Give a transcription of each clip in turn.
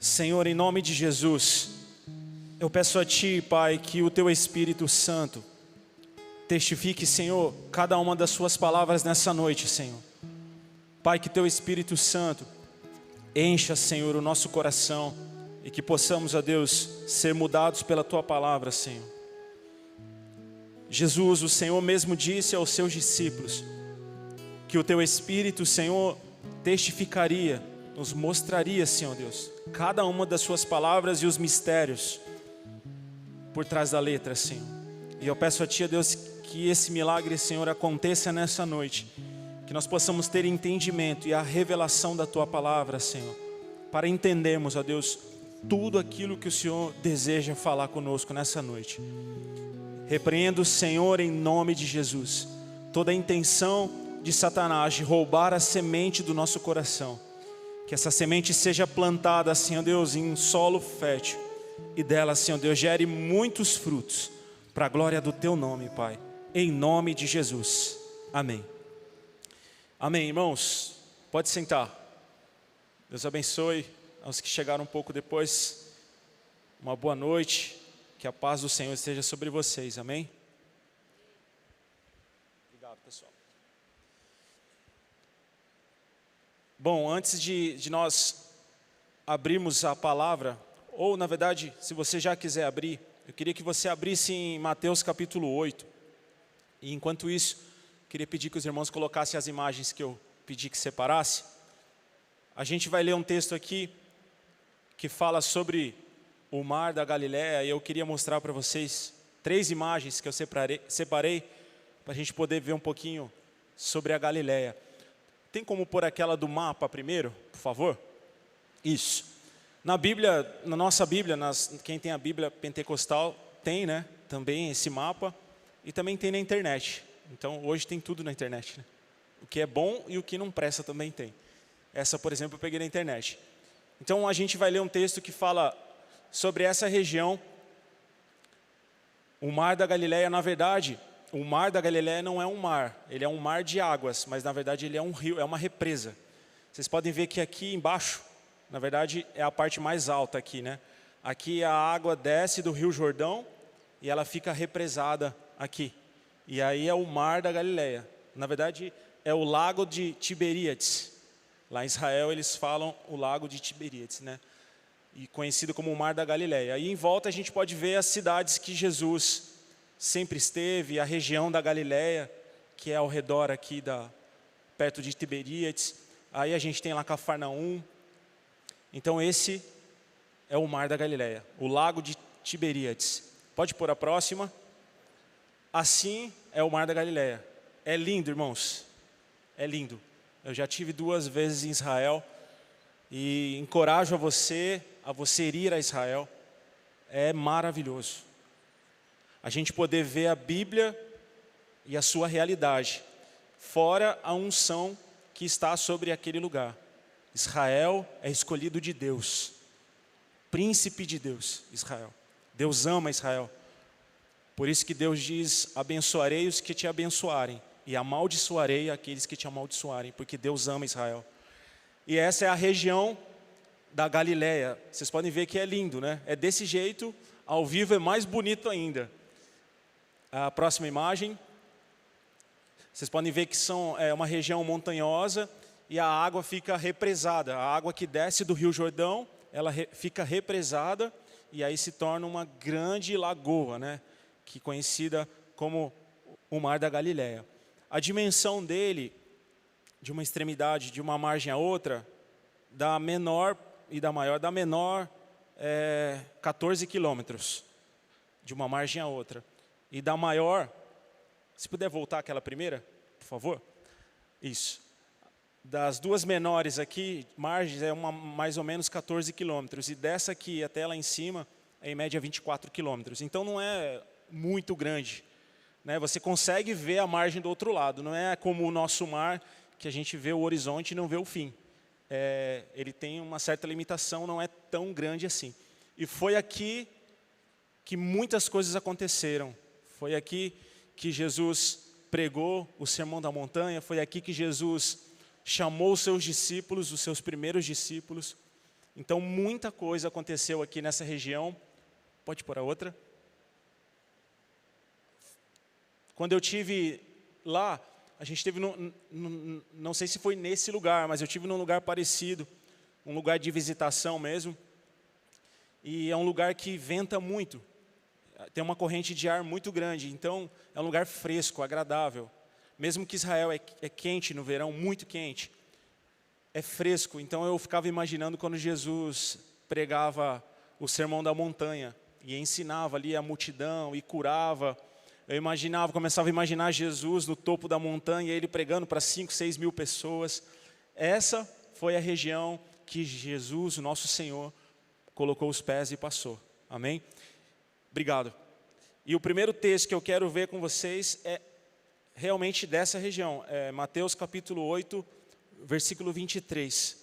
Senhor, em nome de Jesus, eu peço a Ti, Pai, que o Teu Espírito Santo testifique, Senhor, cada uma das Suas palavras nessa noite, Senhor. Pai, que Teu Espírito Santo encha, Senhor, o nosso coração e que possamos, ó Deus, ser mudados pela Tua palavra, Senhor. Jesus, o Senhor mesmo disse aos Seus discípulos que o Teu Espírito, Senhor, testificaria, nos mostraria, Senhor Deus, cada uma das Suas palavras e os mistérios por trás da letra, Senhor. E eu peço a Ti, ó Deus, que esse milagre, Senhor, aconteça nessa noite, que nós possamos ter entendimento e a revelação da Tua palavra, Senhor, para entendermos, ó Deus, tudo aquilo que o Senhor deseja falar conosco nessa noite. Repreendo, Senhor, em nome de Jesus, toda a intenção de Satanás de roubar a semente do nosso coração. Que essa semente seja plantada, Senhor Deus, em um solo fértil e dela, Senhor Deus, gere muitos frutos para a glória do Teu nome, Pai. Em nome de Jesus. Amém. Amém, irmãos. Pode sentar. Deus abençoe aos que chegaram um pouco depois. Uma boa noite. Que a paz do Senhor esteja sobre vocês. Amém. Obrigado, pessoal. Bom, antes de nós abrirmos a palavra, ou na verdade, se você já quiser abrir, eu queria que você abrisse em Mateus capítulo 8. E enquanto isso, queria pedir que os irmãos colocassem as imagens que eu pedi que separasse. A gente vai ler um texto aqui que fala sobre o mar da Galileia, e eu queria mostrar para vocês 3 imagens que eu separei para a gente poder ver um pouquinho sobre a Galileia. Tem como pôr aquela do mapa primeiro, por favor? Isso. Na Bíblia, na nossa Bíblia, quem tem a Bíblia pentecostal, tem, né? Também esse mapa. E também tem na internet. Então, hoje tem tudo na internet, né? O que é bom e o que não presta também tem. Essa, por exemplo, eu peguei na internet. Então, a gente vai ler um texto que fala sobre essa região. O mar da Galileia, na verdade, o mar da Galileia não é um mar. Ele é um mar de águas, mas na verdade ele é um rio, é uma represa. Vocês podem ver que aqui embaixo, na verdade, é a parte mais alta aqui, né? Aqui a água desce do Rio Jordão e ela fica represada aqui. E aí é o mar da Galileia. Na verdade, é o lago de Tiberíades. Lá em Israel eles falam o lago de Tiberíades, né? E conhecido como o mar da Galileia. E em volta a gente pode ver as cidades que Jesus sempre esteve, a região da Galileia, que é ao redor aqui, perto de Tiberíades. Aí a gente tem lá Cafarnaum. Então esse é o mar da Galileia, o lago de Tiberíades. Pode pôr a próxima. Assim é o mar da Galileia. É lindo, irmãos. É lindo. Eu já tive 2 vezes em Israel e encorajo a você ir a Israel. É maravilhoso. A gente poder ver a Bíblia e a sua realidade, fora a unção que está sobre aquele lugar. Israel é escolhido de Deus, príncipe de Deus, Israel. Deus ama Israel. Por isso que Deus diz, abençoarei os que te abençoarem e amaldiçoarei aqueles que te amaldiçoarem, porque Deus ama Israel. E essa é a região da Galileia. Vocês podem ver que é lindo, né? É desse jeito, ao vivo é mais bonito ainda. A próxima imagem. Vocês podem ver que é uma região montanhosa e a água fica represada. A água que desce do Rio Jordão, ela fica represada e aí se torna uma grande lagoa, né? Que é conhecida como o Mar da Galileia. A dimensão dele, de uma extremidade, de uma margem a outra, da menor e da maior, da menor 14 quilômetros, de uma margem a outra. E da maior, se puder voltar aquela primeira, por favor. Isso. Das 2 menores aqui, margens, mais ou menos 14 quilômetros. E dessa aqui até lá em cima, é em média 24 quilômetros. Então não é muito grande, né? Você consegue ver a margem do outro lado. Não é como o nosso mar, que a gente vê o horizonte e não vê o fim. Ele tem uma certa limitação, não é tão grande assim. E foi aqui que muitas coisas aconteceram. Foi aqui que Jesus pregou o Sermão da Montanha, foi aqui que Jesus chamou os seus discípulos, os seus primeiros discípulos, Então, muita coisa aconteceu aqui nessa região. Pode pôr a outra. Quando eu tive lá, a gente esteve, não sei se foi nesse lugar, mas eu tive num lugar parecido, um lugar de visitação mesmo. E é um lugar que venta muito, tem uma corrente de ar muito grande, então é um lugar fresco, agradável. Mesmo que Israel é quente no verão, muito quente, é fresco. Então eu ficava imaginando quando Jesus pregava o Sermão da Montanha e ensinava ali a multidão e curava. Eu começava a imaginar Jesus no topo da montanha, ele pregando para 5, 6 mil pessoas. Essa foi a região que Jesus, o nosso Senhor, colocou os pés e passou. Amém? Obrigado. E o primeiro texto que eu quero ver com vocês é realmente dessa região. É Mateus capítulo 8, versículo 23.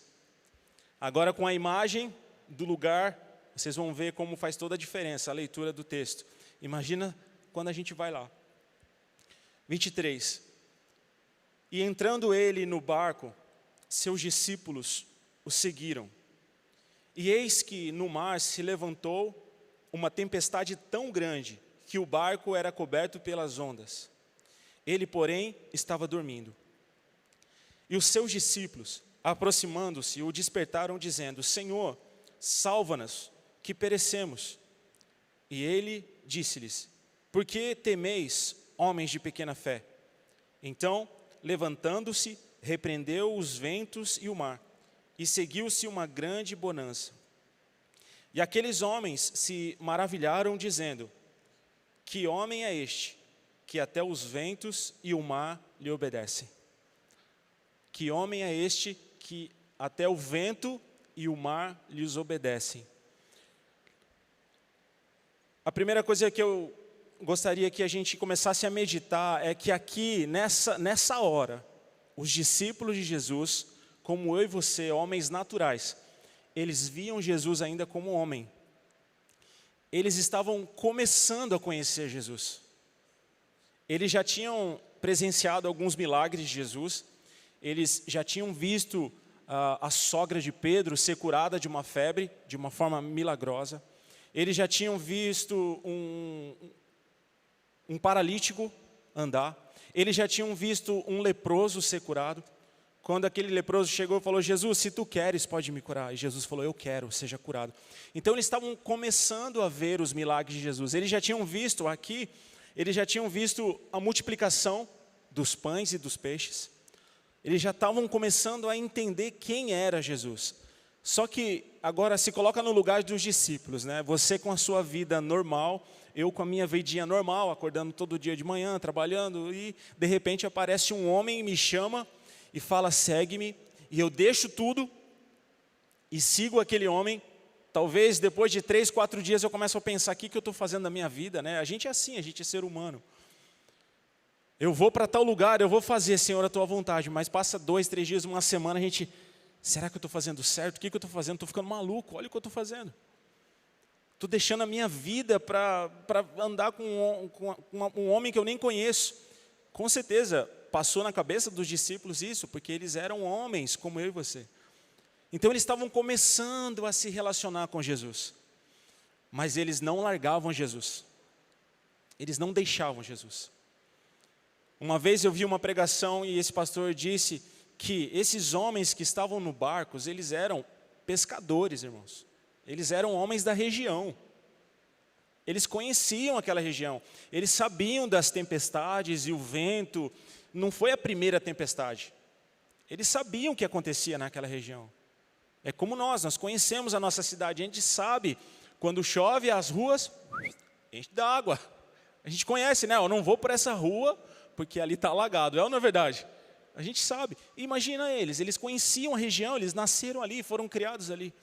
Agora com a imagem do lugar, vocês vão ver como faz toda a diferença a leitura do texto. Imagina quando a gente vai lá. 23. E entrando ele no barco, seus discípulos o seguiram. E eis que no mar se levantou uma tempestade tão grande que o barco era coberto pelas ondas. Ele, porém, estava dormindo. E os seus discípulos, aproximando-se, o despertaram, dizendo: Senhor, salva-nos, que perecemos. E ele disse-lhes: Por que temeis, homens de pequena fé? Então, levantando-se, repreendeu os ventos e o mar, e seguiu-se uma grande bonança. E aqueles homens se maravilharam, dizendo: Que homem é este, que até os ventos e o mar lhe obedecem? Que homem é este, que até o vento e o mar lhes obedecem? A primeira coisa que eu gostaria que a gente começasse a meditar é que aqui, nessa hora, os discípulos de Jesus, como eu e você, homens naturais, eles viam Jesus ainda como homem. Eles estavam começando a conhecer Jesus. Eles já tinham presenciado alguns milagres de Jesus. Eles já tinham visto a sogra de Pedro ser curada de uma febre, de uma forma milagrosa. Eles já tinham visto um paralítico andar. Eles já tinham visto um leproso ser curado. Quando aquele leproso chegou e falou: Jesus, se tu queres, pode me curar. E Jesus falou: eu quero, seja curado. Então eles estavam começando a ver os milagres de Jesus. Eles já tinham visto aqui, eles já tinham visto a multiplicação dos pães e dos peixes. Eles já estavam começando a entender quem era Jesus. Só que agora se coloca no lugar dos discípulos, né? Você com a sua vida normal, eu com a minha vidinha normal, acordando todo dia de manhã, trabalhando, e de repente aparece um homem e me chama e fala: segue-me, e eu deixo tudo e sigo aquele homem. Talvez depois de 3, 4 dias eu começo a pensar: o que eu estou fazendo na minha vida, né? A gente é assim, a gente é ser humano. Eu vou para tal lugar, eu vou fazer, Senhor, a tua vontade, mas passa 2, 3 dias, uma semana, a gente: será que eu estou fazendo certo? O que eu estou fazendo? Estou ficando maluco, olha o que eu estou fazendo. Estou deixando a minha vida para andar com um homem que eu nem conheço. Com certeza, passou na cabeça dos discípulos isso, porque eles eram homens como eu e você. Então eles estavam começando a se relacionar com Jesus. Mas eles não largavam Jesus. Eles não deixavam Jesus. Uma vez eu vi uma pregação e esse pastor disse que esses homens que estavam no barco, eles eram pescadores, irmãos. Eles eram homens da região. Eles conheciam aquela região. Eles sabiam das tempestades e o vento. Não foi a primeira tempestade. Eles sabiam o que acontecia naquela região. É como nós conhecemos a nossa cidade. A gente sabe, quando chove, as ruas enchem d'água. A gente conhece, né? Eu não vou por essa rua, porque ali está alagado. É ou não é verdade? A gente sabe. Imagina eles conheciam a região, eles nasceram ali, foram criados ali.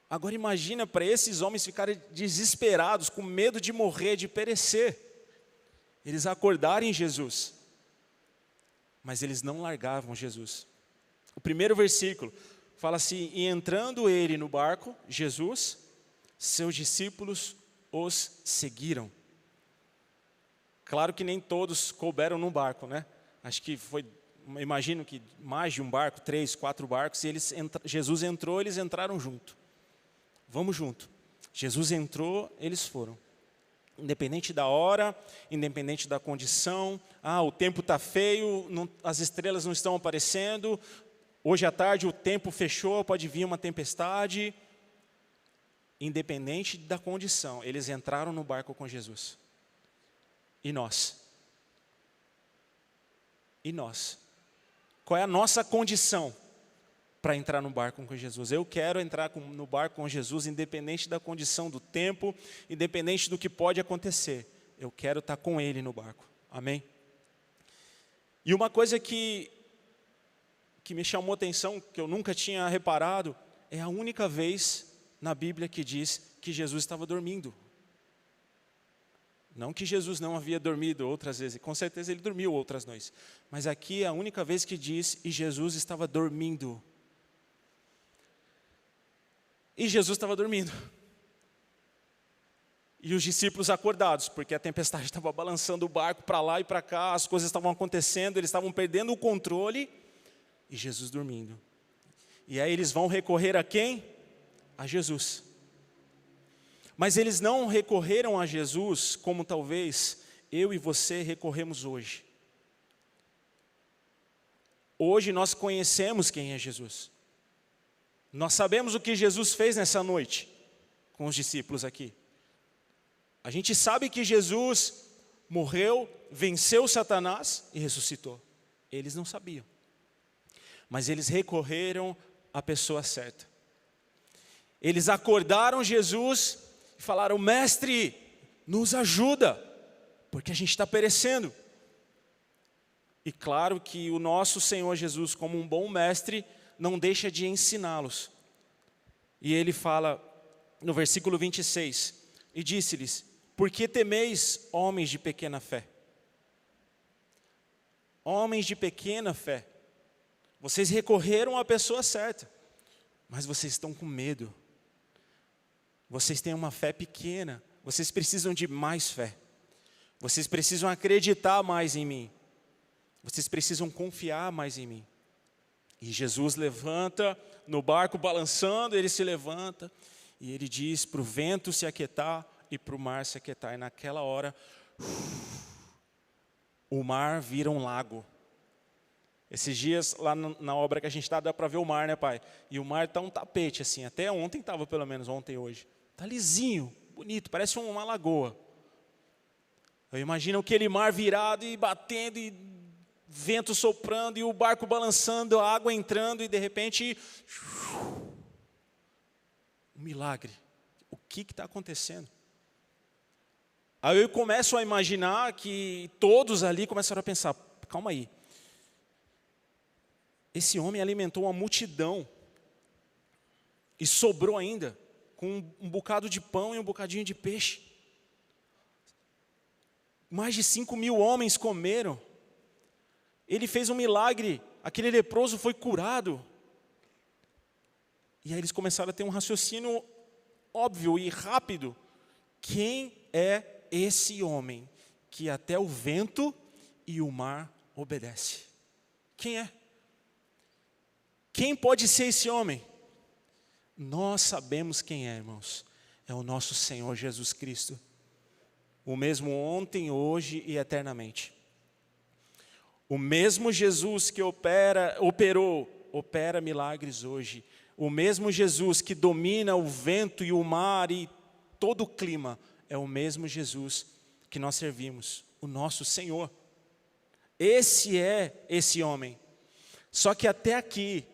Agora imagina para esses homens ficarem desesperados, com medo de morrer, de perecer. Eles acordarem Jesus. Mas eles não largavam Jesus. O primeiro versículo fala assim: e entrando ele no barco, Jesus, seus discípulos os seguiram. Claro que nem todos couberam no barco, né? Acho que foi imagino que mais de um barco, 3, 4 barcos, e Jesus entrou, eles entraram junto. Vamos junto. Jesus entrou, eles foram. Independente da hora, independente da condição, o tempo está feio, as estrelas não estão aparecendo, hoje à tarde o tempo fechou, pode vir uma tempestade. Independente da condição, eles entraram no barco com Jesus. E nós? E nós? Qual é a nossa condição para entrar no barco com Jesus? Eu quero entrar no barco com Jesus, independente da condição do tempo, independente do que pode acontecer. Eu quero estar com Ele no barco. Amém? E uma coisa que me chamou a atenção, que eu nunca tinha reparado, é a única vez na Bíblia que diz que Jesus estava dormindo. Não que Jesus não havia dormido outras vezes, com certeza ele dormiu outras noites. Mas aqui é a única vez que diz, e Jesus estava dormindo. E Jesus estava dormindo. E os discípulos acordados, porque a tempestade estava balançando o barco para lá e para cá, as coisas estavam acontecendo, eles estavam perdendo o controle, e Jesus dormindo. E aí eles vão recorrer a quem? A Jesus. Mas eles não recorreram a Jesus como talvez eu e você recorremos hoje. Hoje nós conhecemos quem é Jesus. Nós sabemos o que Jesus fez nessa noite com os discípulos aqui. A gente sabe que Jesus morreu, venceu Satanás e ressuscitou. Eles não sabiam. Mas eles recorreram à pessoa certa. Eles acordaram Jesus e falaram: mestre, nos ajuda, porque a gente está perecendo. E claro que o nosso Senhor Jesus, como um bom mestre, não deixa de ensiná-los. E ele fala no versículo 26, e disse-lhes: por que temeis, homens de pequena fé? Homens de pequena fé, vocês recorreram à pessoa certa, mas vocês estão com medo. Vocês têm uma fé pequena, vocês precisam de mais fé. Vocês precisam acreditar mais em mim. Vocês precisam confiar mais em mim. E Jesus levanta, no barco balançando, ele se levanta, e ele diz para o vento se aquietar e para o mar se aquietar. E naquela hora, o mar vira um lago. Esses dias, lá na obra que a gente está, dá para ver o mar, né, pai? E o mar está um tapete, assim, até ontem estava, pelo menos, ontem e hoje. Está lisinho, bonito, parece uma lagoa. Eu imagino aquele mar virado e batendo, e vento soprando, e o barco balançando, a água entrando, e de repente, um milagre. O que está acontecendo? Aí eu começo a imaginar que todos ali começaram a pensar: calma aí, esse homem alimentou uma multidão, e sobrou ainda, com um bocado de pão e um bocadinho de peixe. Mais de 5.000 homens comeram. Ele fez um milagre, aquele leproso foi curado. E aí eles começaram a ter um raciocínio óbvio e rápido. Quem é esse homem que até o vento e o mar obedece? Quem é? Quem pode ser esse homem? Nós sabemos quem é, irmãos. É o nosso Senhor Jesus Cristo. O mesmo ontem, hoje e eternamente. O mesmo Jesus que opera milagres hoje. O mesmo Jesus que domina o vento e o mar e todo o clima. É o mesmo Jesus que nós servimos. O nosso Senhor. Esse é esse homem. Só que até aqui,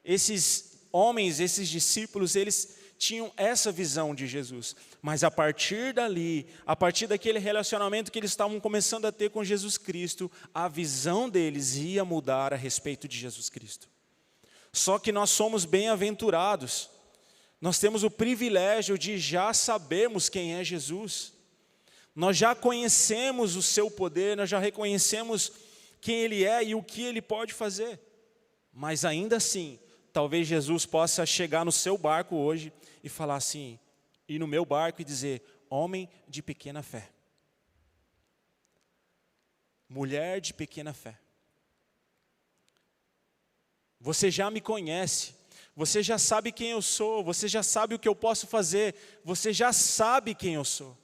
esses homens, esses discípulos, eles tinham essa visão de Jesus. Mas a partir dali, a partir daquele relacionamento que eles estavam começando a ter com Jesus Cristo, a visão deles ia mudar a respeito de Jesus Cristo. Só que nós somos bem-aventurados. Nós temos o privilégio de já sabermos quem é Jesus. Nós já conhecemos o seu poder, nós já reconhecemos quem Ele é e o que Ele pode fazer. Mas ainda assim, talvez Jesus possa chegar no seu barco hoje e falar assim, ir no meu barco e dizer: homem de pequena fé. Mulher de pequena fé. Você já me conhece. Você já sabe quem eu sou. Você já sabe o que eu posso fazer. Você já sabe quem eu sou.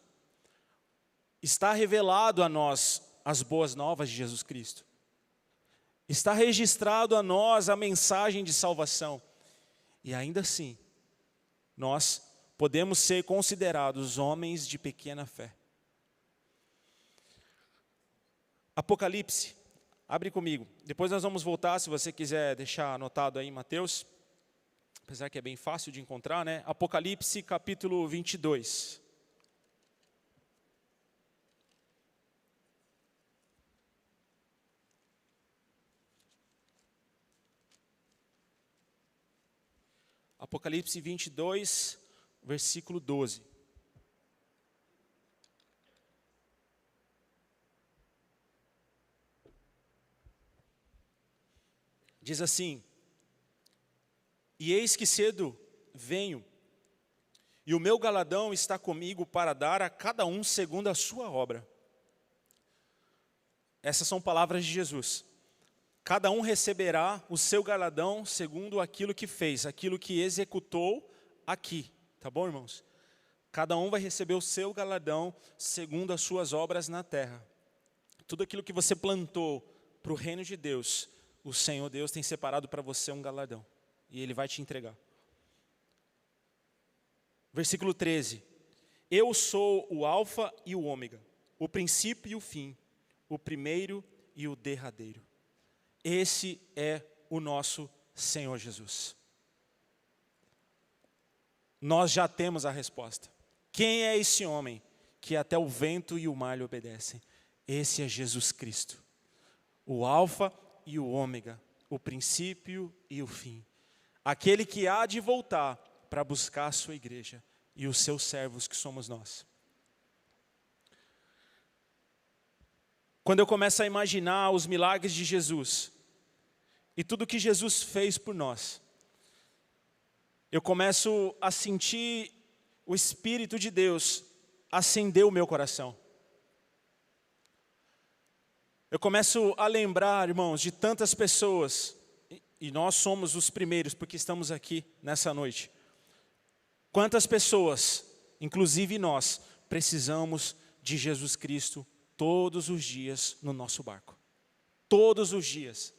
Está revelado a nós as boas novas de Jesus Cristo. Está registrado a nós a mensagem de salvação. E ainda assim, nós podemos ser considerados homens de pequena fé. Apocalipse, abre comigo. Depois nós vamos voltar, se você quiser deixar anotado aí em Mateus. Apesar que é bem fácil de encontrar, né? Apocalipse capítulo 22. Apocalipse 22, versículo 12. Diz assim: E eis que cedo venho, e o meu galardão está comigo para dar a cada um segundo a sua obra. Essas são palavras de Jesus. Cada um receberá o seu galardão segundo aquilo que fez, aquilo que executou aqui. Tá bom, irmãos? Cada um vai receber o seu galardão segundo as suas obras na terra. Tudo aquilo que você plantou para o reino de Deus, o Senhor Deus tem separado para você um galardão. E Ele vai te entregar. Versículo 13. Eu sou o alfa e o ômega, o princípio e o fim, o primeiro e o derradeiro. Esse é o nosso Senhor Jesus. Nós já temos a resposta. Quem é esse homem que até o vento e o mar lhe obedecem? Esse é Jesus Cristo. O alfa e o ômega, o princípio e o fim. Aquele que há de voltar para buscar a sua igreja e os seus servos que somos nós. Quando eu começo a imaginar os milagres de Jesus e tudo que Jesus fez por nós, eu começo a sentir o Espírito de Deus acender o meu coração. Eu começo a lembrar, irmãos, de tantas pessoas, e nós somos os primeiros porque estamos aqui nessa noite. Quantas pessoas, inclusive nós, precisamos de Jesus Cristo todos os dias no nosso barco. Todos os dias.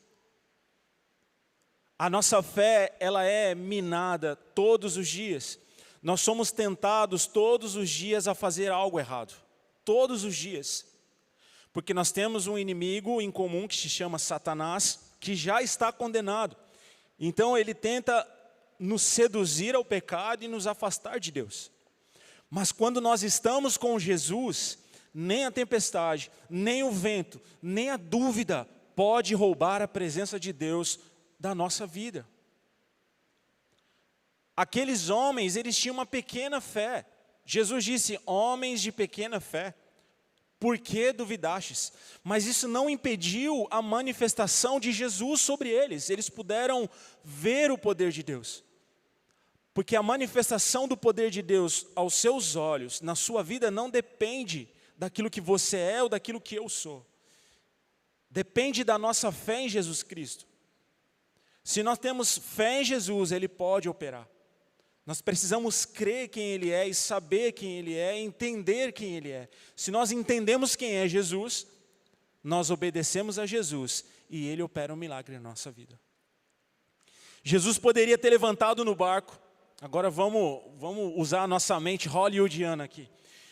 A nossa fé, ela é minada todos os dias. Nós somos tentados todos os dias a fazer algo errado. Todos os dias. Porque nós temos um inimigo em comum que se chama Satanás, que já está condenado. Então ele tenta nos seduzir ao pecado e nos afastar de Deus. Mas quando nós estamos com Jesus, nem a tempestade, nem o vento, nem a dúvida pode roubar a presença de Deus da nossa vida. Aqueles homens, eles tinham uma pequena fé. Jesus disse, homens de pequena fé, por que duvidastes? Mas isso não impediu a manifestação de Jesus sobre eles. Eles puderam ver o poder de Deus. Porque a manifestação do poder de Deus aos seus olhos, na sua vida, não depende daquilo que você é ou daquilo que eu sou. Depende da nossa fé em Jesus Cristo. Se nós temos fé em Jesus, Ele pode operar. Nós precisamos crer quem Ele é e saber quem Ele é, entender quem Ele é. Se nós entendemos quem é Jesus, nós obedecemos a Jesus e Ele opera um milagre na nossa vida. Jesus poderia ter levantado no barco. Agora vamos usar a nossa mente hollywoodiana aqui.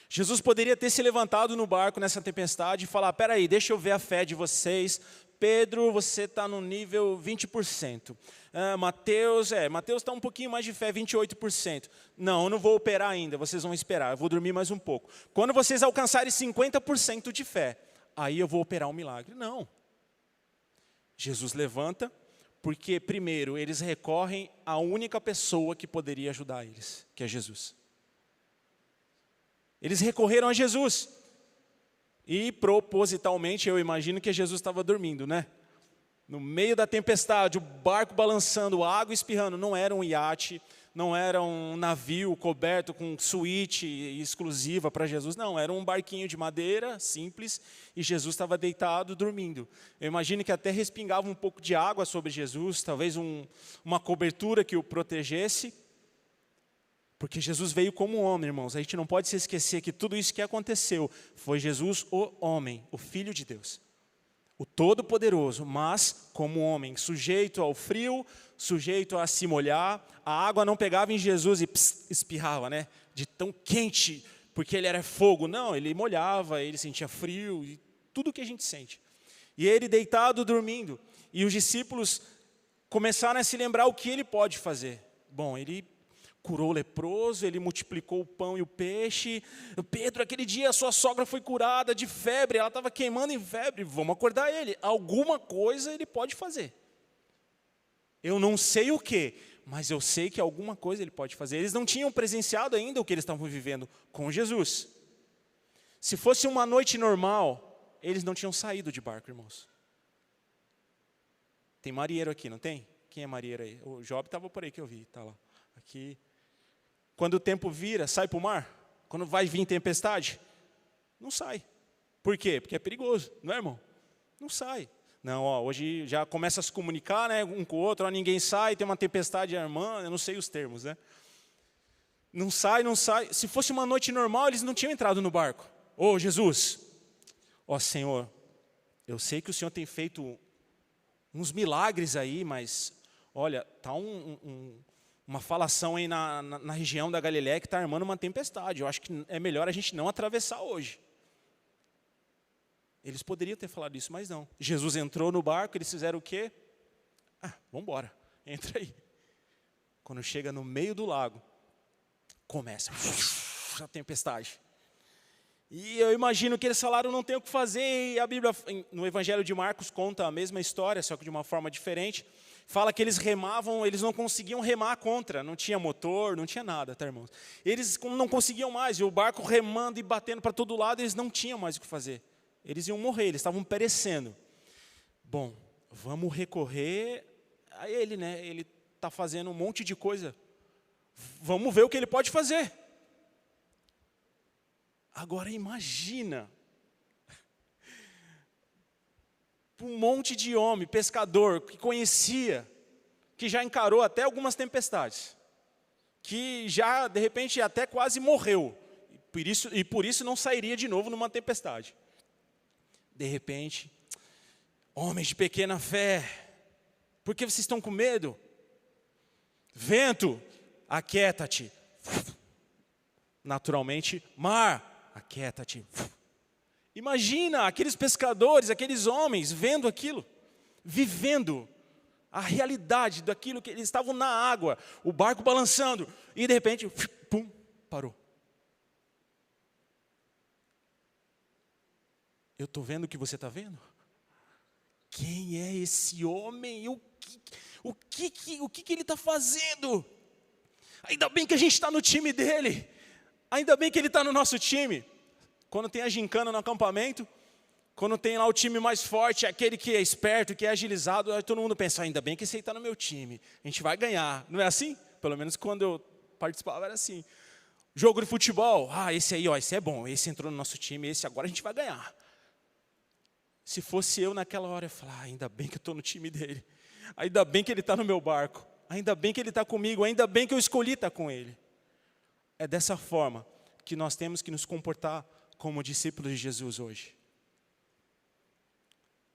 Jesus poderia ter se levantado no barco nessa tempestade e falar, peraí, deixa eu ver a fé de vocês. Pedro, você está no nível 20%. Mateus está um pouquinho mais de fé, 28%. Não, eu não vou operar ainda, vocês vão esperar, eu vou dormir mais um pouco. Quando vocês alcançarem 50% de fé, aí eu vou operar um milagre. Não. Jesus levanta, porque primeiro eles recorrem à única pessoa que poderia ajudar eles, que é Jesus. Eles recorreram a Jesus. E propositalmente eu imagino que Jesus estava dormindo, né? No meio da tempestade, o barco balançando, a água espirrando. Não era um iate, não era um navio coberto com suíte exclusiva para Jesus, não, era um barquinho de madeira, simples, e Jesus estava deitado, dormindo. Eu imagino que até respingava um pouco de água sobre Jesus, talvez uma cobertura que o protegesse, porque Jesus veio como homem, irmãos. A gente não pode se esquecer que tudo isso que aconteceu foi Jesus, o homem, o Filho de Deus. O Todo-Poderoso, mas como homem, sujeito ao frio, sujeito a se molhar. A água não pegava em Jesus e espirrava, né? De tão quente, porque ele era fogo. Não, ele molhava, ele sentia frio, e tudo que a gente sente. E ele deitado, dormindo. E os discípulos começaram a se lembrar o que ele pode fazer. Bom, ele curou o leproso, ele multiplicou o pão e o peixe. Pedro, aquele dia a sua sogra foi curada de febre, ela estava queimando em febre, vamos acordar ele. Alguma coisa ele pode fazer. Eu não sei o que, mas eu sei que alguma coisa ele pode fazer. Eles não tinham presenciado ainda o que eles estavam vivendo com Jesus. Se fosse uma noite normal, eles não tinham saído de barco, irmãos. Tem marinheiro aqui, não tem? Quem é marinheiro aí? O Job estava por aí que eu vi, está lá. Aqui. Quando o tempo vira, sai para o mar? Quando vai vir tempestade? Não sai. Por quê? Porque é perigoso, não é, irmão? Não sai. Não, ó, hoje já começa a se comunicar, né, um com o outro, ó, ninguém sai, tem uma tempestade armando, eu não sei os termos, né? Não sai, não sai. Se fosse uma noite normal, eles não tinham entrado no barco. Ô, Jesus, ó, Senhor, eu sei que o Senhor tem feito uns milagres aí, mas, olha, está uma falação aí na região da Galileia que está armando uma tempestade. Eu acho que é melhor a gente não atravessar hoje. Eles poderiam ter falado isso, mas não. Jesus entrou no barco, eles fizeram o quê? Vamos embora, entra aí. Quando chega no meio do lago, começa a tempestade. E eu imagino que eles falaram, não tem o que fazer. E a Bíblia, no Evangelho de Marcos, conta a mesma história, só que de uma forma diferente. Fala que eles remavam, eles não conseguiam remar contra, não tinha motor, não tinha nada, tá, irmãos? Eles não conseguiam mais, e o barco remando e batendo para todo lado, eles não tinham mais o que fazer. Eles iam morrer, eles estavam perecendo. Bom, vamos recorrer a ele, né? Ele está fazendo um monte de coisa. Vamos ver o que ele pode fazer. Agora imagina, um monte de homem, pescador, que conhecia, que já encarou até algumas tempestades, que já, de repente, até quase morreu, e por isso não sairia de novo numa tempestade. De repente, homens de pequena fé, por que vocês estão com medo? Vento, aquieta-te. Naturalmente, mar, aquieta-te. Imagina aqueles pescadores, aqueles homens vendo aquilo, vivendo a realidade daquilo que eles estavam na água, o barco balançando, e de repente, pum, parou. Eu estou vendo o que você está vendo? Quem é esse homem? O que ele está fazendo? Ainda bem que a gente está no time dele. Ainda bem que ele está no nosso time. Quando tem a gincana no acampamento, quando tem lá o time mais forte, aquele que é esperto, que é agilizado, aí todo mundo pensa, ainda bem que esse aí está no meu time. A gente vai ganhar. Não é assim? Pelo menos quando eu participava era assim. Jogo de futebol, esse aí, esse é bom, esse entrou no nosso time, esse agora a gente vai ganhar. Se fosse eu naquela hora, eu ia falar, ainda bem que eu estou no time dele. Ainda bem que ele está no meu barco. Ainda bem que ele está comigo. Ainda bem que eu escolhi estar com ele. É dessa forma que nós temos que nos comportar como discípulos de Jesus hoje.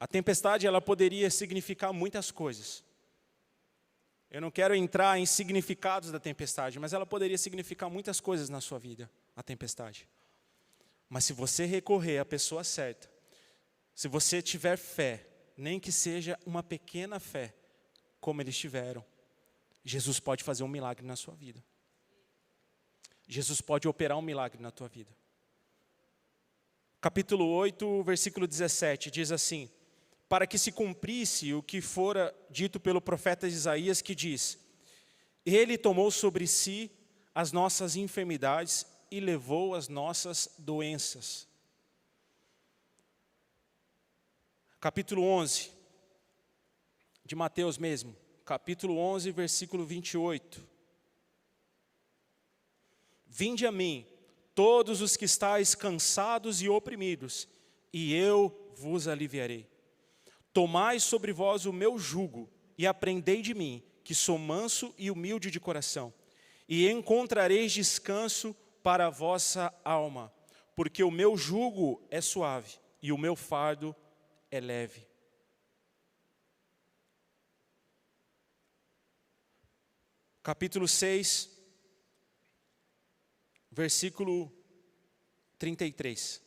A tempestade, ela poderia significar muitas coisas. Eu não quero entrar em significados da tempestade, mas ela poderia significar muitas coisas na sua vida, a tempestade. Mas se você recorrer à pessoa certa, se você tiver fé, nem que seja uma pequena fé, como eles tiveram, Jesus pode fazer um milagre na sua vida. Jesus pode operar um milagre na tua vida. Capítulo 8, versículo 17, diz assim: para que se cumprisse o que fora dito pelo profeta Isaías, que diz, ele tomou sobre si as nossas enfermidades e levou as nossas doenças. Capítulo 11, de Mateus mesmo, capítulo 11, versículo 28. Vinde a mim, todos os que estáis cansados e oprimidos, e eu vos aliviarei. Tomai sobre vós o meu jugo, e aprendei de mim, que sou manso e humilde de coração, e encontrareis descanso para a vossa alma, porque o meu jugo é suave, e o meu fardo é leve. Capítulo 6, versículo 33.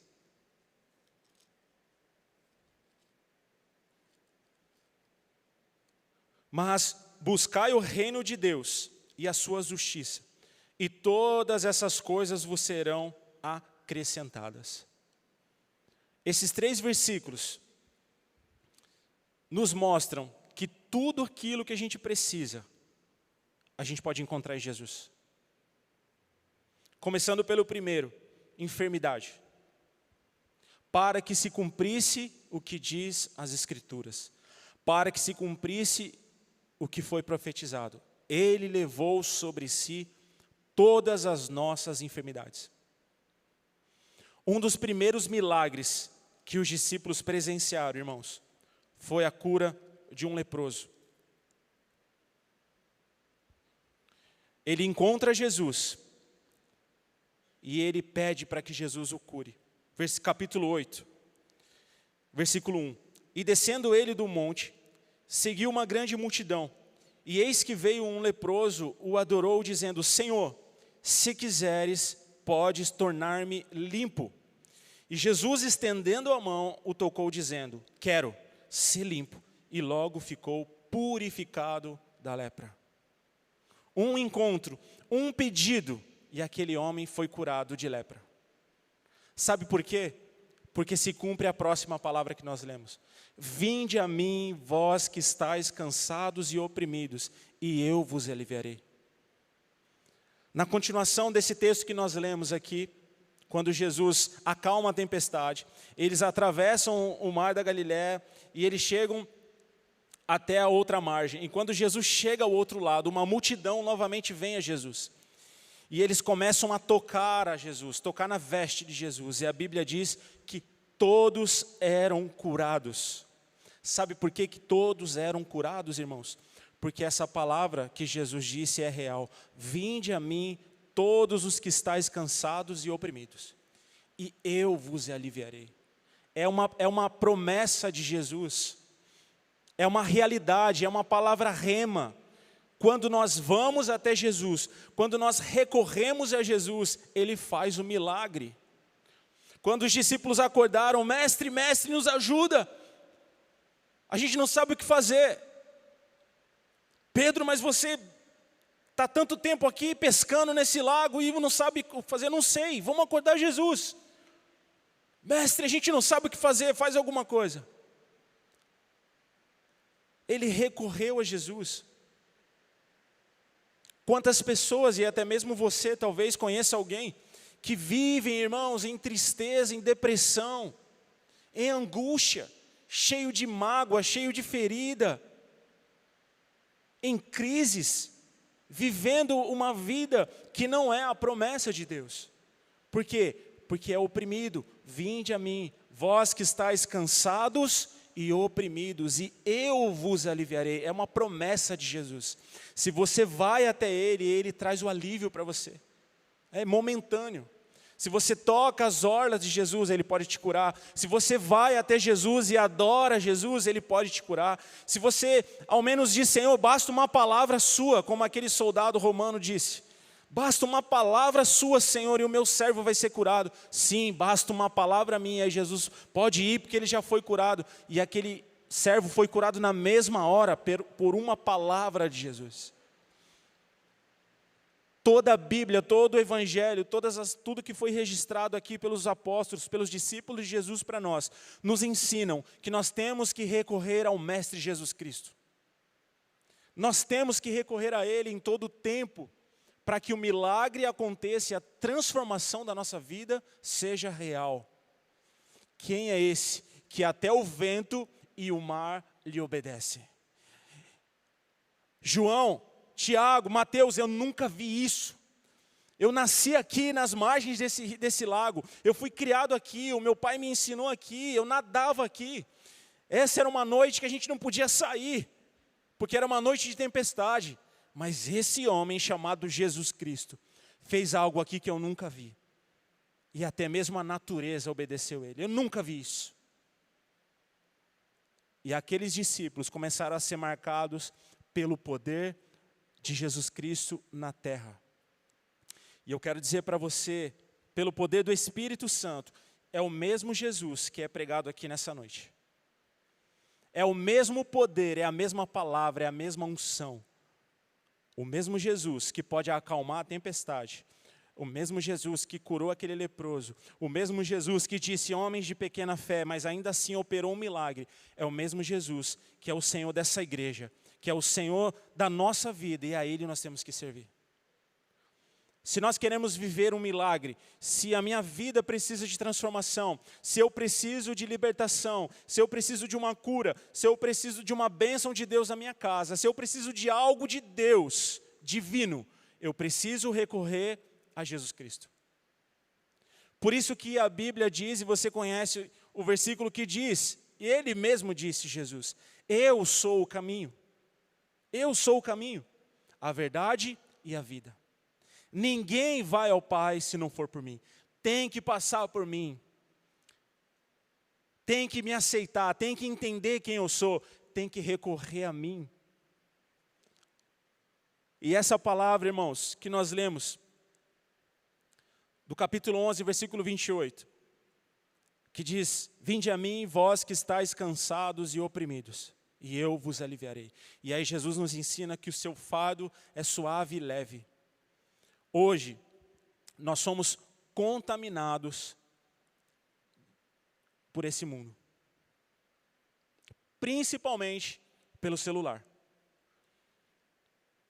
Mas buscai o reino de Deus e a sua justiça, e todas essas coisas vos serão acrescentadas. Esses 3 versículos nos mostram que tudo aquilo que a gente precisa, a gente pode encontrar em Jesus. Começando pelo primeiro, enfermidade. Para que se cumprisse o que diz as Escrituras. Para que se cumprisse o que foi profetizado. Ele levou sobre si todas as nossas enfermidades. Um dos primeiros milagres que os discípulos presenciaram, irmãos, foi a cura de um leproso. Ele encontra Jesus e ele pede para que Jesus o cure. Capítulo 8, versículo 1. E descendo ele do monte, seguiu uma grande multidão, e eis que veio um leproso, o adorou, dizendo: Senhor, se quiseres, podes tornar-me limpo. E Jesus, estendendo a mão, o tocou, dizendo: quero, ser limpo. E logo ficou purificado da lepra. Um encontro, um pedido, e aquele homem foi curado de lepra. Sabe por quê? Porque se cumpre a próxima palavra que nós lemos. Vinde a mim, vós que estáis cansados e oprimidos, e eu vos aliviarei. Na continuação desse texto que nós lemos aqui, quando Jesus acalma a tempestade, eles atravessam o mar da Galileia e eles chegam até a outra margem. E quando Jesus chega ao outro lado, uma multidão novamente vem a Jesus. E eles começam a tocar a Jesus, tocar na veste de Jesus. E a Bíblia diz que todos eram curados. Sabe por que todos eram curados, irmãos? Porque essa palavra que Jesus disse é real. Vinde a mim, todos os que estáis cansados e oprimidos, e eu vos aliviarei. É uma promessa de Jesus. É uma realidade, é uma palavra rema. Quando nós vamos até Jesus, quando nós recorremos a Jesus, Ele faz o milagre. Quando os discípulos acordaram: mestre, mestre, nos ajuda. A gente não sabe o que fazer. Pedro, mas você está tanto tempo aqui pescando nesse lago e não sabe o que fazer. Não sei, vamos acordar Jesus. Mestre, a gente não sabe o que fazer, faz alguma coisa. Ele recorreu a Jesus. Quantas pessoas, e até mesmo você talvez conheça alguém, que vivem, irmãos, em tristeza, em depressão, em angústia, cheio de mágoa, cheio de ferida, em crises, vivendo uma vida que não é a promessa de Deus. Por quê? Porque é oprimido. Vinde a mim, vós que estáis cansados e oprimidos, e eu vos aliviarei. É uma promessa de Jesus. Se você vai até Ele, Ele traz o alívio para você. É momentâneo. Se você toca as orlas de Jesus, Ele pode te curar. Se você vai até Jesus e adora Jesus, Ele pode te curar. Se você ao menos diz: Senhor, basta uma palavra sua, como aquele soldado romano disse. Basta uma palavra sua, Senhor, e o meu servo vai ser curado. Sim, basta uma palavra minha, e Jesus pode ir, porque ele já foi curado. E aquele servo foi curado na mesma hora, por uma palavra de Jesus. Toda a Bíblia, todo o Evangelho, tudo que foi registrado aqui pelos apóstolos, pelos discípulos de Jesus para nós, nos ensinam que nós temos que recorrer ao Mestre Jesus Cristo. Nós temos que recorrer a Ele em todo o tempo, para que o milagre aconteça e a transformação da nossa vida seja real. Quem é esse que até o vento e o mar lhe obedecem? João, Tiago, Mateus, eu nunca vi isso. Eu nasci aqui nas margens desse lago. Eu fui criado aqui, o meu pai me ensinou aqui, eu nadava aqui. Essa era uma noite que a gente não podia sair, porque era uma noite de tempestade. Mas esse homem chamado Jesus Cristo fez algo aqui que eu nunca vi. E até mesmo a natureza obedeceu ele. Eu nunca vi isso. E aqueles discípulos começaram a ser marcados pelo poder de Jesus Cristo na terra. E eu quero dizer para você, pelo poder do Espírito Santo, é o mesmo Jesus que é pregado aqui nessa noite. É o mesmo poder, é a mesma palavra, é a mesma unção. O mesmo Jesus que pode acalmar a tempestade. O mesmo Jesus que curou aquele leproso. O mesmo Jesus que disse homens de pequena fé, mas ainda assim operou um milagre. É o mesmo Jesus que é o Senhor dessa igreja, que é o Senhor da nossa vida, e a Ele nós temos que servir. Se nós queremos viver um milagre, se a minha vida precisa de transformação, se eu preciso de libertação, se eu preciso de uma cura, se eu preciso de uma bênção de Deus na minha casa, se eu preciso de algo de Deus divino, eu preciso recorrer a Jesus Cristo. Por isso que a Bíblia diz, e você conhece o versículo que diz, e Ele mesmo disse, Jesus, eu sou o caminho, a verdade e a vida. Ninguém vai ao Pai se não for por mim. Tem que passar por mim. Tem que me aceitar, tem que entender quem eu sou, tem que recorrer a mim. E essa palavra, irmãos, que nós lemos, do capítulo 11, versículo 28, que diz, vinde a mim, vós que estáis cansados e oprimidos, e eu vos aliviarei. E aí Jesus nos ensina que o seu fardo é suave e leve. Hoje, nós somos contaminados por esse mundo. Principalmente pelo celular.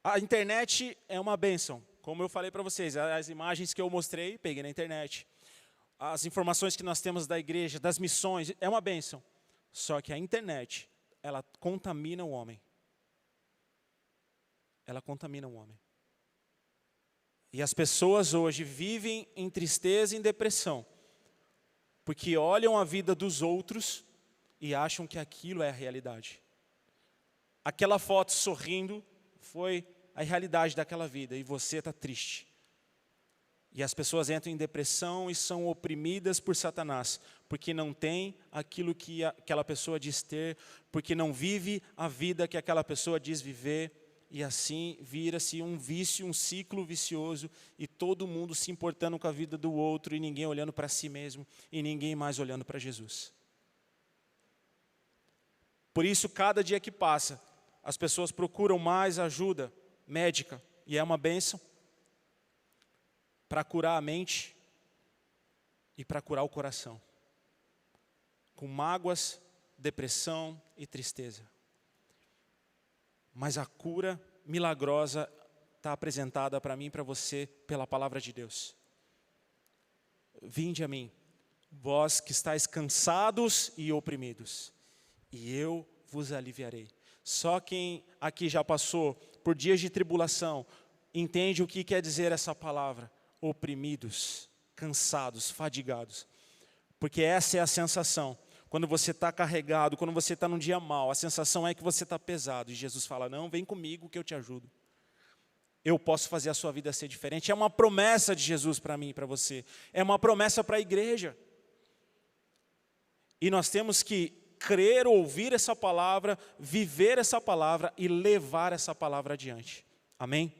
A internet é uma bênção. Como eu falei para vocês, as imagens que eu mostrei, peguei na internet. As informações que nós temos da igreja, das missões, é uma bênção. Só que a internet, ela contamina o homem. Ela contamina o homem. E as pessoas hoje vivem em tristeza e em depressão, porque olham a vida dos outros e acham que aquilo é a realidade. Aquela foto sorrindo foi a realidade daquela vida, e você está triste. E as pessoas entram em depressão e são oprimidas por Satanás, porque não tem aquilo que aquela pessoa diz ter, porque não vive a vida que aquela pessoa diz viver. E assim vira-se um vício, um ciclo vicioso, e todo mundo se importando com a vida do outro, e ninguém olhando para si mesmo, e ninguém mais olhando para Jesus. Por isso, cada dia que passa, as pessoas procuram mais ajuda médica, e é uma bênção, para curar a mente e para curar o coração, com mágoas, depressão e tristeza. Mas a cura milagrosa está apresentada para mim e para você pela palavra de Deus. Vinde a mim, vós que estáis cansados e oprimidos, e eu vos aliviarei. Só quem aqui já passou por dias de tribulação, entende o que quer dizer essa palavra, oprimidos, cansados, fadigados. Porque essa é a sensação. Quando você está carregado, quando você está num dia mau, a sensação é que você está pesado. E Jesus fala, não, vem comigo que eu te ajudo. Eu posso fazer a sua vida ser diferente. É uma promessa de Jesus para mim e para você. É uma promessa para a igreja. E nós temos que crer, ouvir essa palavra, viver essa palavra e levar essa palavra adiante. Amém?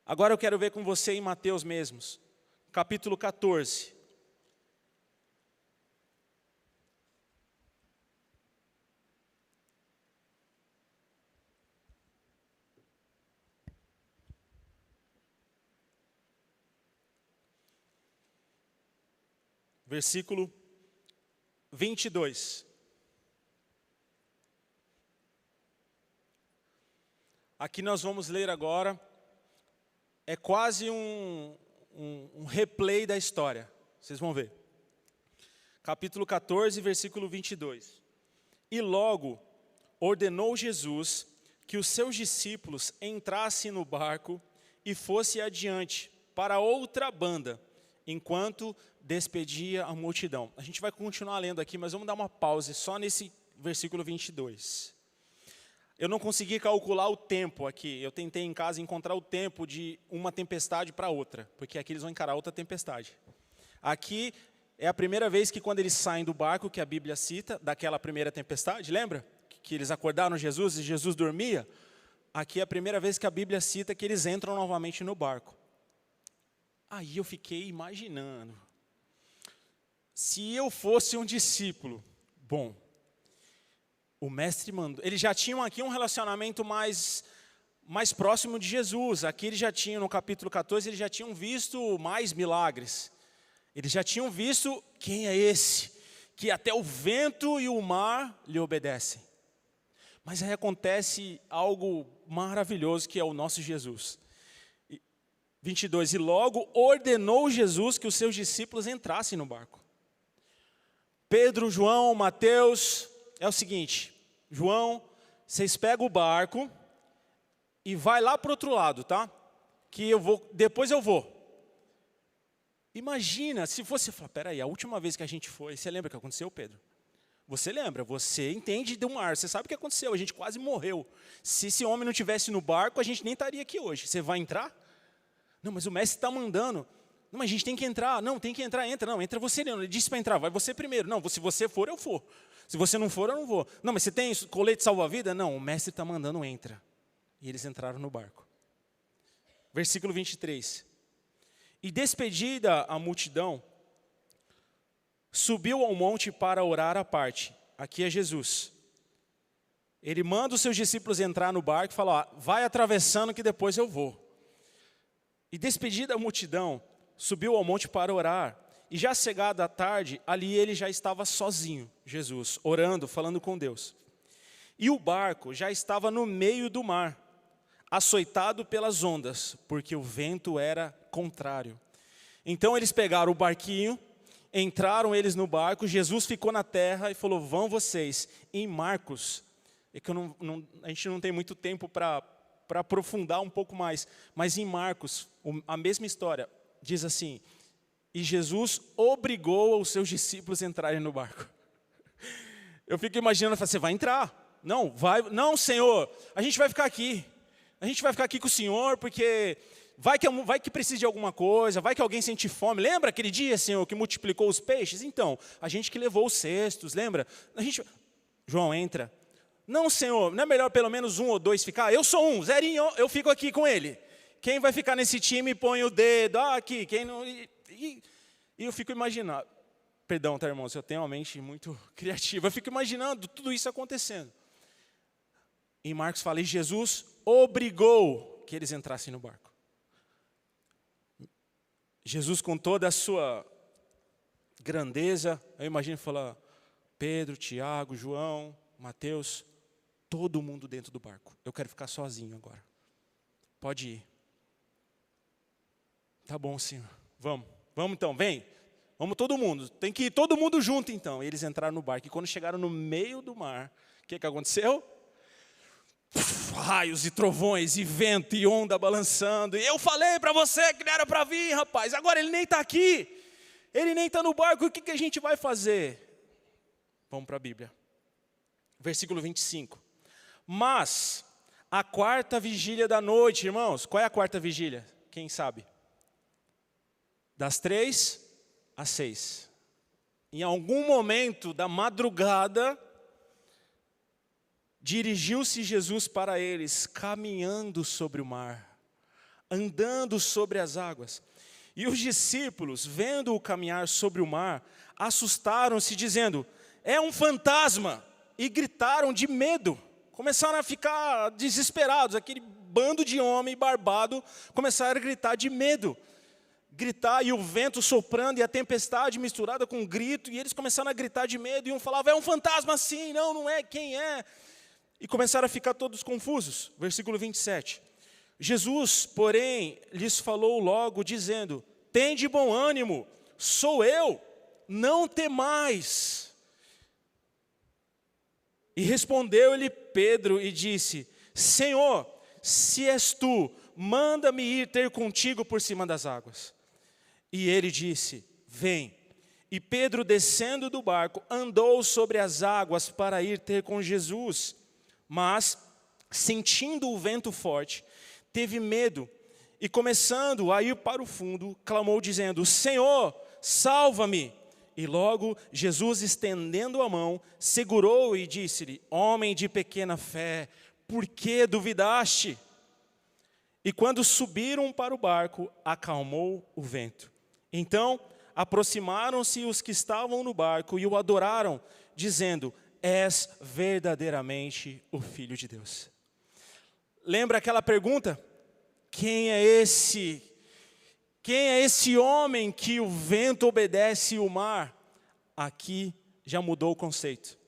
Agora eu quero ver com você em Mateus mesmos, capítulo 14. Versículo 22. Aqui nós vamos ler agora, é quase um replay da história, vocês vão ver. Capítulo 14, versículo 22. E logo ordenou Jesus que os seus discípulos entrassem no barco e fosse adiante para outra banda, enquanto despedia a multidão. A gente vai continuar lendo aqui, mas vamos dar uma pausa só nesse versículo 22. Eu não consegui calcular o tempo aqui. Eu tentei em casa encontrar o tempo de uma tempestade para outra, porque aqui eles vão encarar outra tempestade. Aqui é a primeira vez que quando eles saem do barco, que a Bíblia cita, daquela primeira tempestade, lembra? Que eles acordaram Jesus e Jesus dormia. Aqui é a primeira vez que a Bíblia cita que eles entram novamente no barco. Aí eu fiquei imaginando, se eu fosse um discípulo, bom, o mestre mandou, eles já tinham aqui um relacionamento mais próximo de Jesus. Aqui eles já tinham, no capítulo 14, eles já tinham visto mais milagres. Eles já tinham visto quem é esse, que até o vento e o mar lhe obedecem. Mas aí acontece algo maravilhoso, que é o nosso Jesus. 22, e logo ordenou Jesus que os seus discípulos entrassem no barco. Pedro, João, Mateus, é o seguinte, João, vocês pegam o barco e vai lá para o outro lado, tá? Que depois eu vou. Imagina, se você falar, peraí, a última vez que a gente foi, você lembra o que aconteceu, Pedro? Você lembra, você entende do mar, você sabe o que aconteceu, a gente quase morreu. Se esse homem não estivesse no barco, a gente nem estaria aqui hoje. Você vai entrar? Não, mas o mestre está mandando. Não, mas a gente tem que entrar. Não, tem que entrar, entra. Não, entra você não. Ele disse para entrar, vai você primeiro. Não, se você for, eu for. Se você não for, eu não vou. Não, mas você tem colete salva-vida? Não, o mestre está mandando, entra. E eles entraram no barco. Versículo 23. E despedida a multidão, subiu ao monte para orar à parte. Aqui é Jesus. Ele manda os seus discípulos entrar no barco e fala, ó, vai atravessando que depois eu vou. E despedida a multidão, subiu ao monte para orar. E já chegada a tarde, ali ele já estava sozinho, Jesus, orando, falando com Deus. E o barco já estava no meio do mar, açoitado pelas ondas, porque o vento era contrário. Então eles pegaram o barquinho, entraram eles no barco, Jesus ficou na terra e falou, vão vocês. Em Marcos, é que a gente não tem muito tempo para aprofundar um pouco mais, mas em Marcos, a mesma história, diz assim, e Jesus obrigou os seus discípulos a entrarem no barco. Eu fico imaginando, você vai entrar? Não, Senhor, a gente vai ficar aqui. A gente vai ficar aqui com o Senhor, porque vai que precisa de alguma coisa, vai que alguém sente fome. Lembra aquele dia, Senhor, que multiplicou os peixes? Então, a gente que levou os cestos, lembra? João, entra. Não, Senhor, não é melhor pelo menos 1 ou 2 ficar? Eu sou um, zerinho, eu fico aqui com ele. Quem vai ficar nesse time, põe o dedo, aqui, quem não... E eu fico imaginando, perdão, tá, irmãos, eu tenho uma mente muito criativa, eu fico imaginando tudo isso acontecendo. Em Marcos fala, e Jesus obrigou que eles entrassem no barco. Jesus, com toda a sua grandeza, eu imagino falar, Pedro, Tiago, João, Mateus, todo mundo dentro do barco. Eu quero ficar sozinho agora. Pode ir. Tá bom, Senhor. Vamos então, vem. Vamos todo mundo. Tem que ir todo mundo junto então. E eles entraram no barco. E quando chegaram no meio do mar, o que aconteceu? Raios e trovões, e vento, e onda balançando. E eu falei para você que não era para vir, rapaz. Agora ele nem está aqui. Ele nem está no barco. O que a gente vai fazer? Vamos para a Bíblia. Versículo 25. Mas a quarta vigília da noite, irmãos. Qual é a quarta vigília? Quem sabe? Das 3 às 6. Em algum momento da madrugada, dirigiu-se Jesus para eles, caminhando sobre o mar, andando sobre as águas. E os discípulos, vendo-o caminhar sobre o mar, assustaram-se, dizendo, é um fantasma, e gritaram de medo. Começaram a ficar desesperados, aquele bando de homem barbado, começaram a gritar de medo. Gritar, e o vento soprando, e a tempestade misturada com um grito, e eles começaram a gritar de medo, e um falava, é um fantasma sim, não é, quem é? E começaram a ficar todos confusos. Versículo 27. Jesus, porém, lhes falou logo, dizendo, tende bom ânimo, sou eu, não temais. E respondeu-lhe Pedro e disse, Senhor, se és tu, manda-me ir ter contigo por cima das águas. E ele disse: vem. E Pedro, descendo do barco, andou sobre as águas para ir ter com Jesus. Mas, sentindo o vento forte, teve medo e, começando a ir para o fundo, clamou dizendo: Senhor, salva-me. E logo Jesus, estendendo a mão, segurou-o e disse-lhe: homem de pequena fé, por que duvidaste? E quando subiram para o barco, acalmou o vento. Então aproximaram-se os que estavam no barco e o adoraram, dizendo: és verdadeiramente o Filho de Deus. Lembra aquela pergunta? Quem é esse? Quem é esse homem que o vento obedece e o mar? Aqui já mudou o conceito.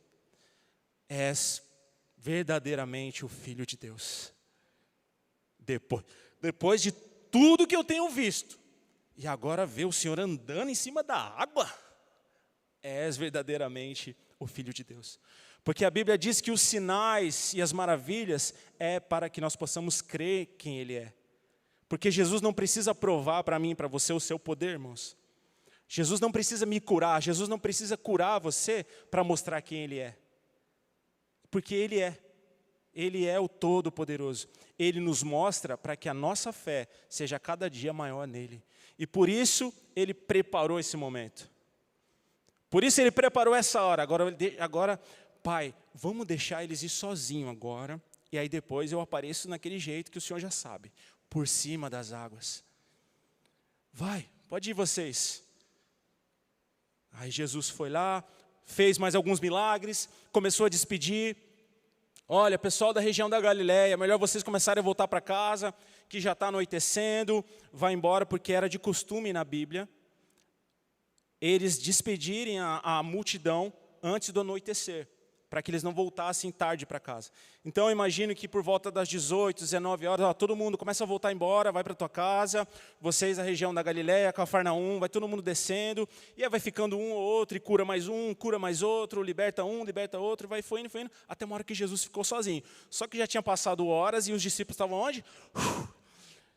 És verdadeiramente o Filho de Deus. Depois de tudo que eu tenho visto, e agora ver o Senhor andando em cima da água, és verdadeiramente o Filho de Deus. Porque a Bíblia diz que os sinais e as maravilhas é para que nós possamos crer quem Ele é. Porque Jesus não precisa provar para mim e para você o seu poder, irmãos. Jesus não precisa me curar, Jesus não precisa curar você para mostrar quem Ele é. Porque Ele é o Todo-Poderoso. Ele nos mostra para que a nossa fé seja cada dia maior nele. E por isso Ele preparou esse momento. Por isso Ele preparou essa hora. Agora, Pai, vamos deixar eles ir sozinhos agora. E aí depois eu apareço naquele jeito que o Senhor já sabe. Por cima das águas. Vai, pode ir vocês. Aí Jesus foi lá, fez mais alguns milagres, começou a despedir. Olha, pessoal da região da Galileia, melhor vocês começarem a voltar para casa, que já está anoitecendo, vai embora, porque era de costume na Bíblia, eles despedirem a multidão antes do anoitecer, para que eles não voltassem tarde para casa. Então eu imagino que por volta das 18, 19 horas, todo mundo começa a voltar embora, vai para a tua casa, vocês da região da Galileia, Cafarnaum, vai todo mundo descendo, e aí vai ficando um ou outro, e cura mais um, cura mais outro, liberta um, liberta outro, foi indo, até uma hora que Jesus ficou sozinho. Só que já tinha passado horas e os discípulos estavam onde?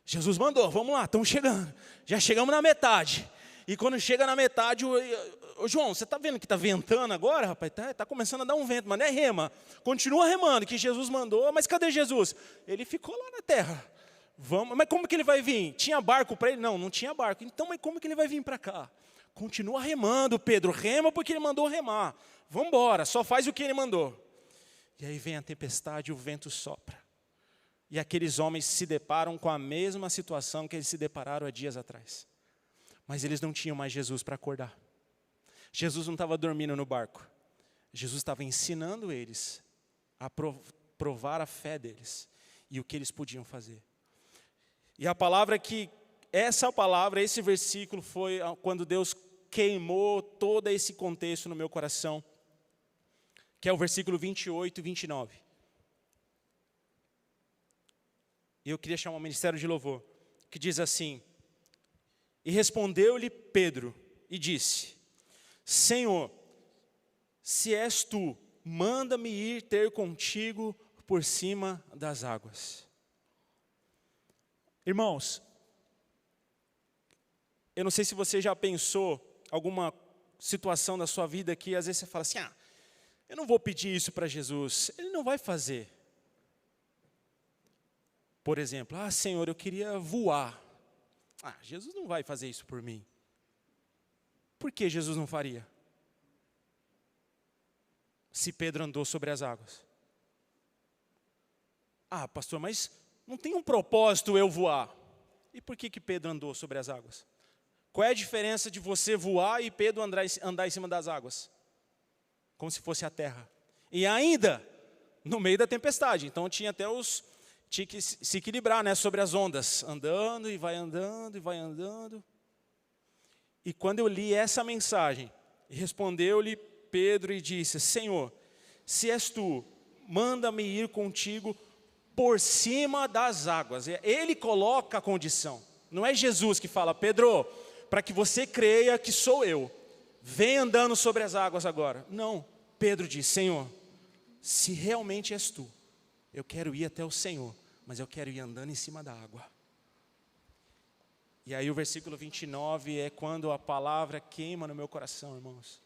Jesus mandou, vamos lá, estamos chegando, já chegamos na metade. E quando chega na metade, ô João, você está vendo que está ventando agora, rapaz? Está começando a dar um vento, mas não é rema. Continua remando, que Jesus mandou, mas cadê Jesus? Ele ficou lá na terra. Vamos, mas como que ele vai vir? Tinha barco para ele? Não, não tinha barco. Então, mas como que ele vai vir para cá? Continua remando, Pedro. Rema porque ele mandou remar. Vamos embora, só faz o que ele mandou. E aí vem a tempestade e o vento sopra. E aqueles homens se deparam com a mesma situação que eles se depararam há dias atrás. Mas eles não tinham mais Jesus para acordar. Jesus não estava dormindo no barco. Jesus estava ensinando eles a provar a fé deles e o que eles podiam fazer. E a palavra esse versículo foi quando Deus queimou todo esse contexto no meu coração, que é o versículo 28 e 29. E eu queria chamar o ministério de louvor, que diz assim: e respondeu-lhe Pedro e disse: Senhor, se és tu, manda-me ir ter contigo por cima das águas. Irmãos, eu não sei se você já pensou alguma situação da sua vida que às vezes você fala assim: eu não vou pedir isso para Jesus, Ele não vai fazer. Por exemplo, Senhor, eu queria voar. Jesus não vai fazer isso por mim. Por que Jesus não faria? Se Pedro andou sobre as águas. Pastor, mas não tem um propósito eu voar. E por que Pedro andou sobre as águas? Qual é a diferença de você voar e Pedro andar em cima das águas? Como se fosse a terra. E ainda, no meio da tempestade. Então tinha que se equilibrar, né, sobre as ondas, andando e vai andando e vai andando. E quando eu li essa mensagem, respondeu-lhe Pedro e disse: Senhor, se és tu, manda-me ir contigo por cima das águas. Ele coloca a condição, não é Jesus que fala: Pedro, para que você creia que sou eu, vem andando sobre as águas agora. Não, Pedro diz: Senhor, se realmente és tu, eu quero ir até o Senhor, mas eu quero ir andando em cima da água. E aí o versículo 29 é quando a palavra queima no meu coração, irmãos.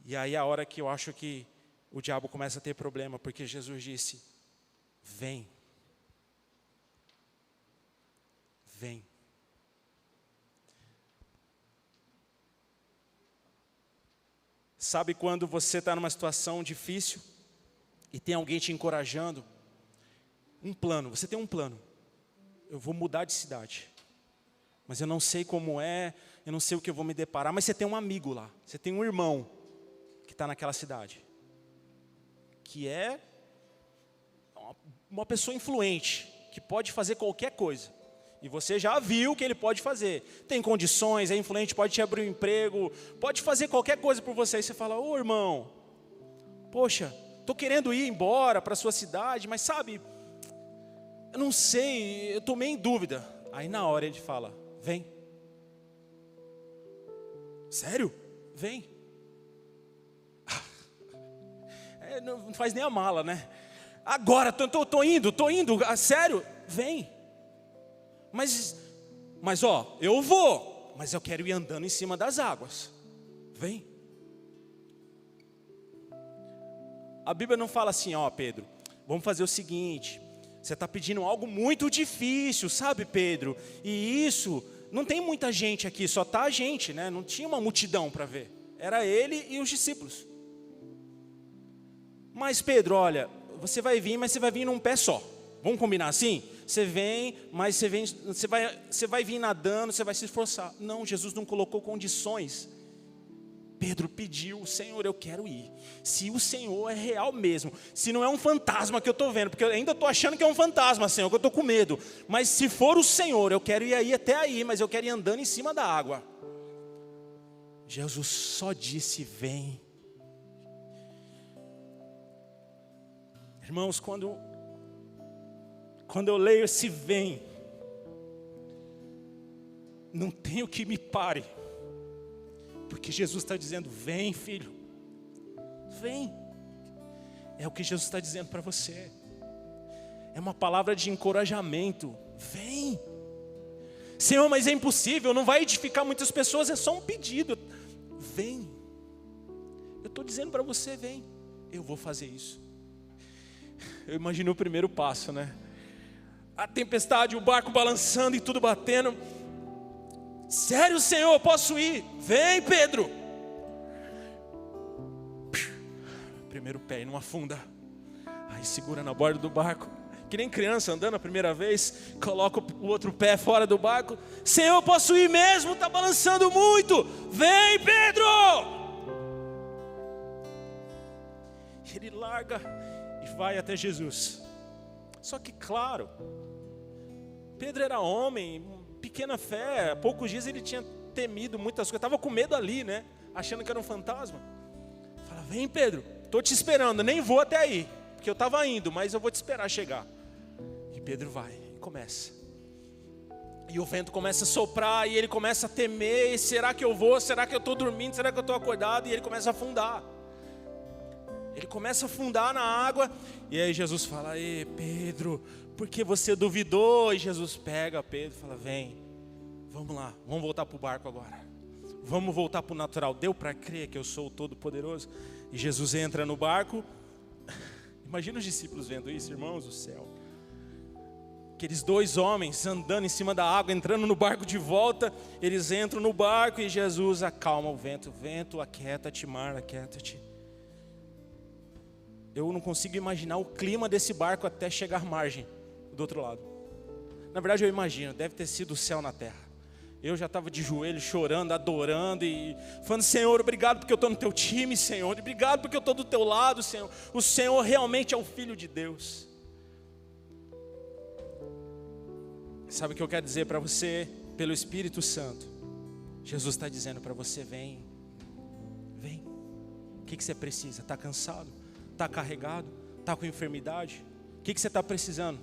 E aí é a hora que eu acho que o diabo começa a ter problema, porque Jesus disse, vem. Vem. Sabe quando você está numa situação difícil e tem alguém te encorajando? Um plano, você tem um plano. Eu vou mudar de cidade, mas eu não sei como é, eu não sei o que eu vou me deparar, mas você tem um amigo lá, você tem um irmão que está naquela cidade, que é uma pessoa influente, que pode fazer qualquer coisa. E você já viu que ele pode fazer. Tem condições, é influente, pode te abrir um emprego, pode fazer qualquer coisa por você. E você fala, ô irmão, poxa, estou querendo ir embora para a sua cidade, mas sabe, eu não sei, eu estou meio em dúvida. Aí na hora ele fala, vem. Sério? Vem. Não faz nem a mala, né? Agora, estou indo, sério? Vem. Mas ó, eu vou, mas eu quero ir andando em cima das águas. Vem. A Bíblia não fala assim, ó Pedro, vamos fazer o seguinte, você está pedindo algo muito difícil, sabe Pedro? E isso, não tem muita gente aqui, só está a gente, né? Não tinha uma multidão para ver, era ele e os discípulos. Mas Pedro, olha, você vai vir, mas você vai vir num pé só. Vamos combinar assim? Você vem, mas você vai vir nadando, você vai se esforçar. Não, Jesus não colocou condições. Pedro pediu, Senhor, eu quero ir. Se o Senhor é real mesmo, se não é um fantasma que eu estou vendo, porque eu ainda estou achando que é um fantasma, Senhor, que eu estou com medo. Mas se for o Senhor, eu quero ir aí até aí, mas eu quero ir andando em cima da água. Jesus só disse, vem. Irmãos, quando eu leio esse vem, não tem o que me pare, porque Jesus está dizendo, vem filho, vem, é o que Jesus está dizendo para você, é uma palavra de encorajamento, vem, Senhor, mas é impossível, não vai edificar muitas pessoas, é só um pedido, vem, eu estou dizendo para você, vem, eu vou fazer isso. Eu imagino o primeiro passo, né? A tempestade, o barco balançando e tudo batendo. Sério, Senhor, posso ir? Vem, Pedro. Primeiro pé e não afunda. Aí segura na borda do barco. Que nem criança andando a primeira vez. Coloca o outro pé fora do barco. Senhor, posso ir mesmo? Está balançando muito. Vem, Pedro. Ele larga e vai até Jesus. Só que claro, Pedro era homem, pequena fé, há poucos dias ele tinha temido muitas coisas, estava com medo ali, né? Achando que era um fantasma. Fala, vem Pedro, estou te esperando, nem vou até aí, porque eu estava indo, mas eu vou te esperar chegar. E Pedro vai, e começa. E o vento começa a soprar, e ele começa a temer, e será que eu vou? Será que eu estou dormindo? Será que eu estou acordado? E ele começa a afundar. Ele começa a afundar na água, e aí Jesus fala, ei Pedro, por que você duvidou? E Jesus pega Pedro e fala, vem, vamos lá, vamos voltar para o barco agora. Vamos voltar para o natural, deu para crer que eu sou o Todo-Poderoso? E Jesus entra no barco, imagina os discípulos vendo isso, irmãos do céu. Aqueles dois homens andando em cima da água, entrando no barco de volta, eles entram no barco e Jesus acalma o vento. Vento, aquieta-te, mar, aquieta-te. Eu não consigo imaginar o clima desse barco até chegar à margem do outro lado. Na verdade eu imagino, deve ter sido o céu na terra. Eu já estava de joelho chorando, adorando e falando, Senhor, obrigado porque eu estou no teu time, Senhor. Obrigado porque eu estou do teu lado, Senhor. O Senhor realmente é o Filho de Deus. Sabe o que eu quero dizer para você? Pelo Espírito Santo, Jesus está dizendo para você, vem. Vem. O que você precisa? Está cansado? Está carregado? Está com enfermidade? O que você está precisando?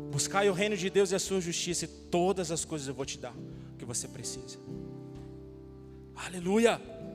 Buscai o reino de Deus e a sua justiça, e todas as coisas eu vou te dar o que você precisa. Aleluia!